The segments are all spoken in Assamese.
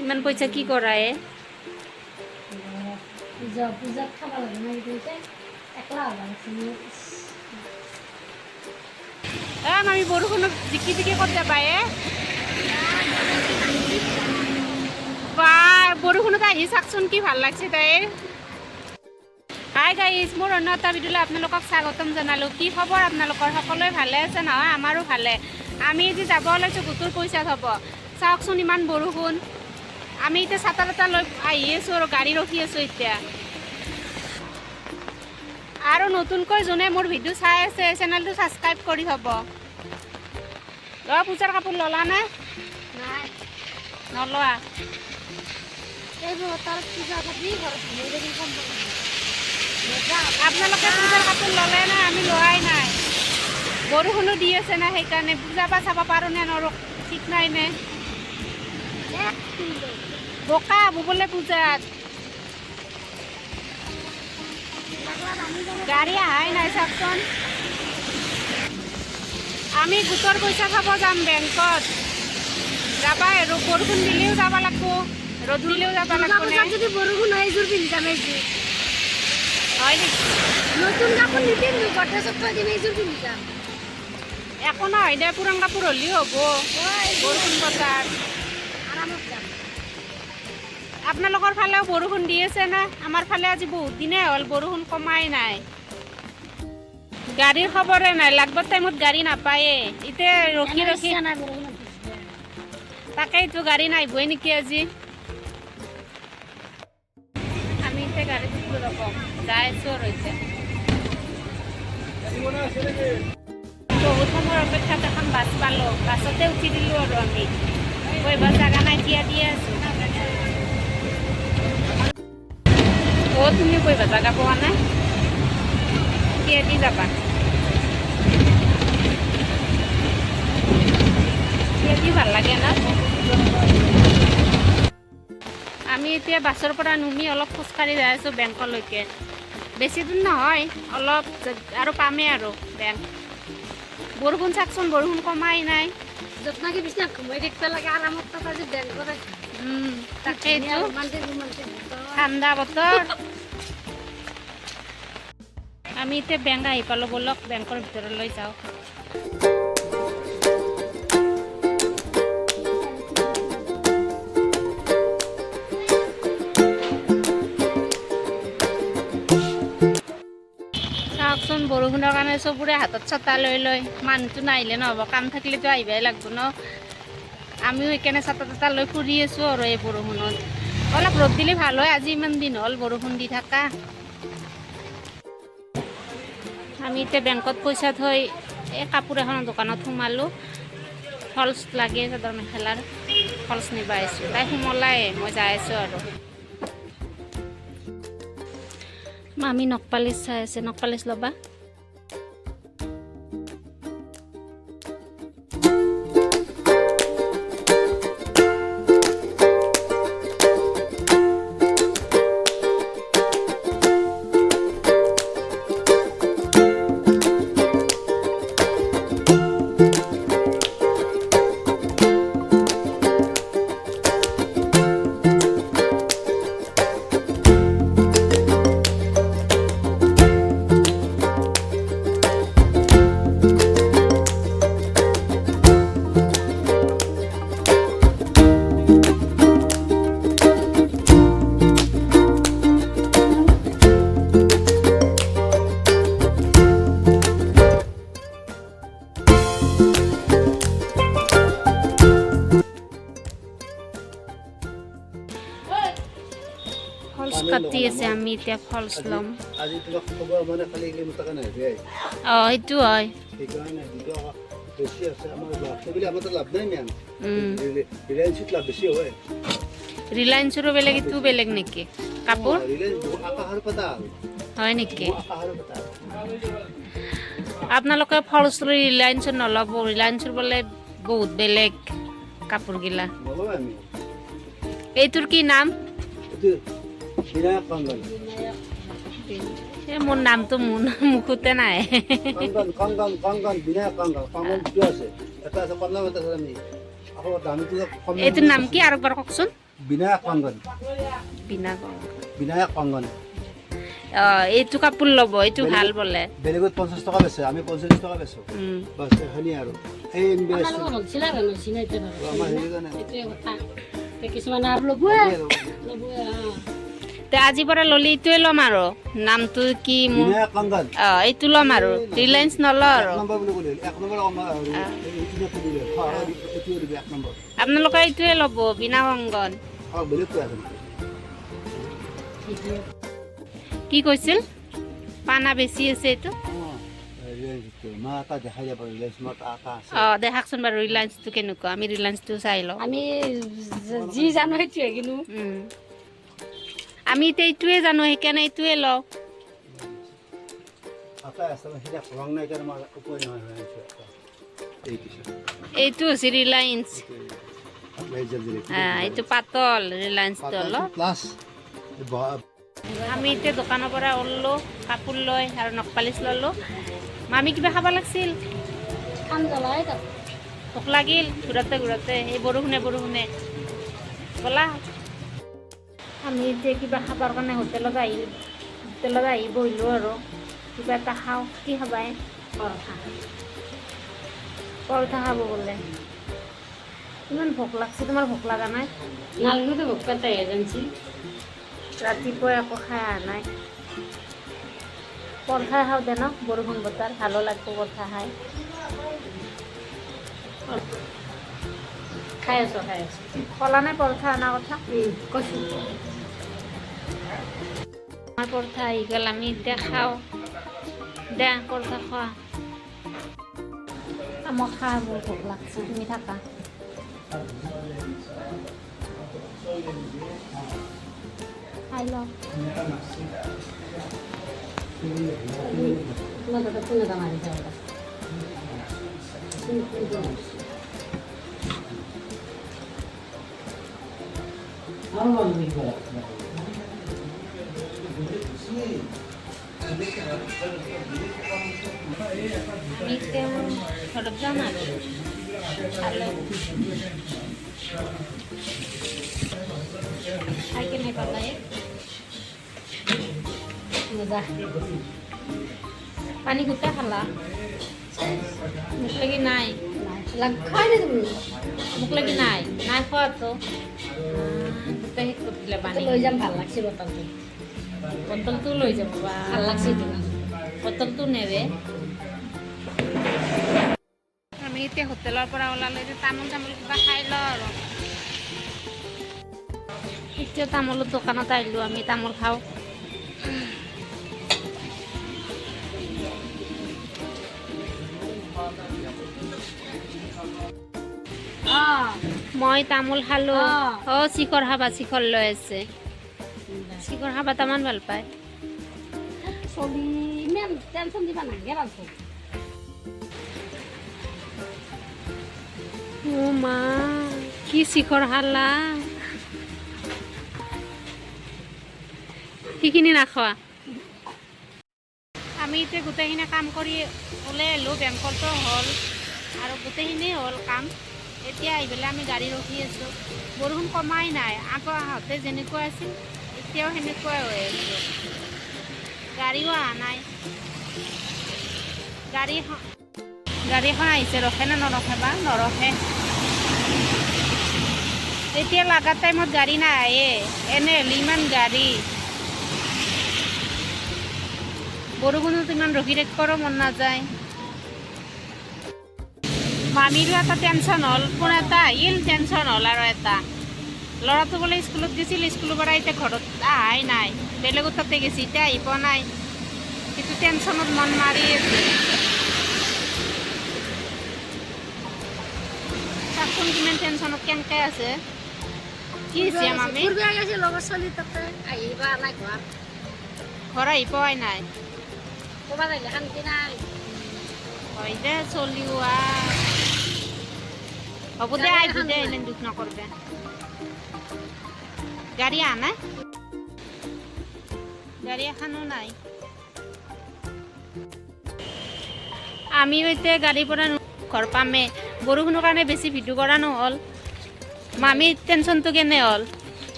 ইমান পইচা কি কৰা এ? পূজাত খাব লাগে না এইটো একলা হ'ব লাগিছিল। আমি বৰষুণত জিকি জিকি ক'ত যাবা এ? বা বৰষুণত আহি চাওকচোন কি ভাল লাগছে তাইৰ। হাই গাইজ, মোৰ অন্য এটা ভিডিঅ'লৈ আপোনালোকক স্বাগতম জনালোঁ। কি খবৰ আপোনালোকৰ? সকলোৱে ভালে আছে নহয়? আমাৰো ভালে। আমি যে যাব ওলাইছোঁ গোটৰ পইচা থ'ব। চাওকচোন ইমান বৰষুণ। আমি এতিয়া ছাতা তাতা লৈ আহি আছোঁ আৰু গাড়ী ৰখি আছোঁ এতিয়া। আৰু নতুনকৈ যোনে মোৰ ভিডিঅ' চাই আছে চেনেলটো ছাবস্ক্ৰাইব কৰি থ'ব। পূজাৰ কাপোৰ ল'লা নে? নাই নলোৱা? এইবোৰ তাৰ পূজা কাপোৰ আপোনালোকে পূজাৰ কাপোৰ ল'লে নাই? আমি লোৱাই নাই। বৰষুণো দি আছে না, সেইকাৰণে পূজা বা চাব পাৰোঁ নে নৰো ঠিক নাই নে। বোকা বুবলে পূজাত গাড়ী আহাই নাই চাওকচোন। আমি গোটৰ পইচা খাব যাম বেংকত। যাবা আৰু বৰষুণ দিলেও যাব লাগিব, ৰ'দ দিলেও যাব লাগিব। যদি বৰষুণ হয় এইযোৰ পিন্ধি যাম। এইযোৰ হয় নেকি? নতুন কাপোৰ নিপিন্ধো, গডৰেজত থৈ দিম, এইযোৰ পিন্ধি যাম। একো নহয় দে, পুৰাণ কাপোৰ হ'লেও হ'ব। বৰষুণ বতৰ আৰামত যাম। আপোনালোকৰ ফালেও বৰষুণ দি আছে না? আমাৰ ফালে আজি বহুত দিনে হ'ল বৰষুণ কমাই নাই। গাড়ীৰ খবৰে নাই, লাগবৰ টাইমত গাড়ী নাপায়ে। এতিয়া ৰখি ৰখি তাকেইতো গাড়ী নাহিবই নেকি আজি। আমি এতিয়া গাড়ীত উঠিলোঁ ৰকম যাই আছোঁ আৰু এতিয়া। বহুত সময়ৰ অপেক্ষাত এখন বাছ পালোঁ, বাছতে উঠি দিলোঁ আৰু আমি। বহিব জাগা নাই, থিয়া দিয়ে আছোঁ। তুমি বহিব জাগা পোৱা নাই? থিয়া দি যাবা? থিয়া দি ভাল লাগে না? আমি এতিয়া বাছৰ পৰা নুমি অলপ খোজকাঢ়ি যাই আছোঁ বেংকলৈকে। বেছি দূৰ নহয়, অলপ আৰু পামেই আৰু বেংক। বৰষুণ চাওকচোন, বৰষুণ কমাই নাই। য'ত নাকি বিছনাত ঘুমাই থাকিব লাগে আৰামত, তাত আজি বেংকত তাকেইতো ঠাণ্ডা বতৰ। আমি এতিয়া বেংক আহি পালোঁ, ব'লক বেংকৰ ভিতৰলৈ যাওঁ। চাওকচোন বৰষুণৰ কাৰণে চবৰে হাতত ছতা লৈ লৈ, মানুহটো নাহিলে নহ'ব, কাম থাকিলেতো আহিবই লাগিব ন। আমিও সেইকাৰণে ছাতা তাতা লৈ ফুৰি আছোঁ আৰু এই বৰষুণত। অলপ ৰ'দ দিলে ভাল হয়, আজি ইমান দিন হ'ল বৰষুণ দি থকা। আমি এতিয়া বেংকত পইচা থৈ এই কাপোৰ এখনৰ দোকানত সোমালোঁ। ফলছ লাগে চাদৰ মেখেলাৰ, ফলছ নিব আহিছোঁ। তাই সোমলাই, মই যাই আছোঁ আৰু। মামী নখপালিচ চাই আছে, নখপালিচ ল'বা? ফলছ কাটি আছে, আমি এতিয়া ফলছ ল'ম। অঁ সেইটো হয়। ৰিলায়েন্সৰো বেলেগ, এইটো বেলেগ নেকি কাপোৰ? হয় নেকি? আপোনালোকে ফলছ ৰিলায়েন্সৰ নল'ব, ৰিলায়েন্সৰ বোলে বহুত বেলেগ কাপোৰগিলা। এইটোৰ কি নাম? মোৰ নামটো মুখতে নাই। এইটোৰ নাম কি আৰু একবাৰ কওকচোন। বিনায়ক কংগন বিনা বিনায়ক কংগন এইটো কাপোৰ ল'ব এইটো ভাল বোলে বেলেগত 50 টকা বেচে আমি 45 টকা বেচো বাস এখানে আৰু এই ইনভেস্ট আমাৰ হেৰি কাৰণে কিছুমান আৰু ল'বই তে আজি পৰা ল'লি এইটোৱে ল'ম আৰু নামটো কি মোৰ বিনায়ক কংগন এইটো ল'ম আৰু ৰিলায়েন্স নলওঁ আৰু এক নম্বৰ বুলি ক'লে এক নম্বৰ আমাৰ এইটো দিলে এইটো দিব এক নম্বৰ আপোনালোকে এইটোৱে ল'ব বিনা কংগন বেলেগ কোৱা আছে কি কৈছিল পানা বেছি আছে এইটো মাতা দেখাই যাব ৰিলায়েন্স মাতা আছে দেখাকচোন বাৰু ৰিলায়েন্সটো কেনেকুৱা আমি ৰিলায়েন্সটো চাই লওঁ আমি যি জানো সেইটোৱে কিন্তু আমি এতিয়া এইটোৱে জানো সেইকাৰণে এইটোৱে লওঁ আটা আছে সেটা ৰং নাই কাৰণে আমাৰ উপৰ নহয় এইটো হৈছে ৰিলায়েন্স এইটো পাতল ৰিলায়েন্সটো অলপ প্লাছ আমি এতিয়া দোকানৰ পৰা ওললো কাপোৰ লৈ আৰু নখপালিচ ল'লোঁ মামী কিবা খাব লাগিছিল কাম জ্বলাই তাত ভোক লাগিল ঘূৰাতে ঘূৰাতে এই বৰষুণে ব'লা আমি এতিয়া কিবা খাবৰ কাৰণে হোটেলত আহি বহিলোঁ আৰু কিবা এটা খাওঁ কি খাবাই পৰঠা খাব বোলে ইমান ভোক লাগছে তোমাৰ ভোক লগা নাই নালাগিতো ভোক পেটাই এজেঞ্চি ৰাতিপুৱা একো খাই অহা নাই পৰঠা খাওঁ দে ন বৰষুণ বতৰ ভালো লাগিব পৰঠা খাই খাই আছোঁ ক'লা নাই পৰঠা অনাৰ কথা কৈছোঁ আমাৰ পৰঠা আহি গ'ল আমি এতিয়া খাওঁ দে পৰঠা খোৱা মই খাই মোৰ ভোক লাগছে তুমি থাকা খাই লওঁ তোমাৰ তাতে কোন এটা মাৰিছে আমি এতিয়া ঘৰত যাম আৰু খাই কেনে পালা মজা পানী গোটা খালা মোক লাগি নাই খাই দে তুমি মোক লাগি নাই খোৱাতো গোটেই শেষ কৰি দিলে পানী লৈ যাম ভাল লাগছে বটলটো বটলটো লৈ যাব বা ভাল লাগছে তোমাৰ বটলটো নেৰে আমি এতিয়া হোটেলৰ পৰা ওলালে যে তামোল কিবা খাই লওঁ আৰু এতিয়া তামোলৰ দোকানত আহিলোঁ আমি তামোল খাওঁ মই তামোল খালোঁ শিখৰ খাবা শিখৰ লৈ আছে শিখৰ খাবা তামান ভাল পায় চলি ইমান টেনশ্যন দিবা নালাগে ভালটো মা কি শিখৰ খালা সেইখিনি নাখোৱা আমি এতিয়া গোটেইখিনি কাম কৰি ওলাই আহিলোঁ বেংকতো হ'ল আৰু গোটেইখিনি হ'ল কাম এতিয়া আহি পেলাই আমি গাড়ী ৰখি আছোঁ বৰষুণ কমাই নাই আগৰ আহোঁতে যেনেকুৱা আছিল এতিয়াও সেনেকুৱাই হৈ আছোঁ গাড়ীও অহা নাই গাড়ীখন আহিছে ৰখে নে নৰখে বা নৰখে এতিয়া লগা টাইমত গাড়ী নাহে এনে হ'লে ইমান গাড়ী বৰষুণত ইমান ৰখি থাকিবৰো মন নাযায় মামীৰো এটা টেনশ্যন হ'ল কোন এটা আহিল টেনশ্যন হ'ল আৰু এটা ল'ৰাটো বোলে স্কুলত গৈছিল স্কুলৰ পৰা এতিয়া ঘৰত অহাই নাই বেলেগৰ তাতে গৈছে এতিয়া আহি পোৱা নাই কিন্তু টেনশ্যনত মন মাৰি আছে চাওকচোন কিমান টেনশ্যনত কেনেকৈ আছে কি হৈছে মামী লগৰ ছোৱালী তাতে আহিবা নাই ঘৰ আহি পোৱাই নাই ক'ৰবাত আহিলে শান্তি নাই হয় দে চলিও হ'ব দে আহিব দে এনে দুখ নকৰবে গাড়ী অহা নাই গাড়ী এখনো নাই আমিও এতিয়া গাড়ীৰ পৰা ঘৰ পামে বৰষুণৰ কাৰণে বেছি ভিডিঅ' কৰা নহ'ল মামীৰ টেনশ্যনটো কেনে হ'ল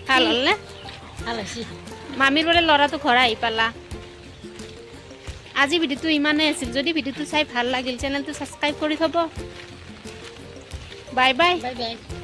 ভাল হ'ল নে ভাল হৈছে মামীৰ বোলে ল'ৰাটো ঘৰ আহি পালা আজি ভিডিঅ'টো ইমানেই আছিল যদি ভিডিঅ'টো চাই ভাল লাগিল চেনেলটো ছাবস্ক্ৰাইব কৰি থ'ব বাই বাই বাই বাই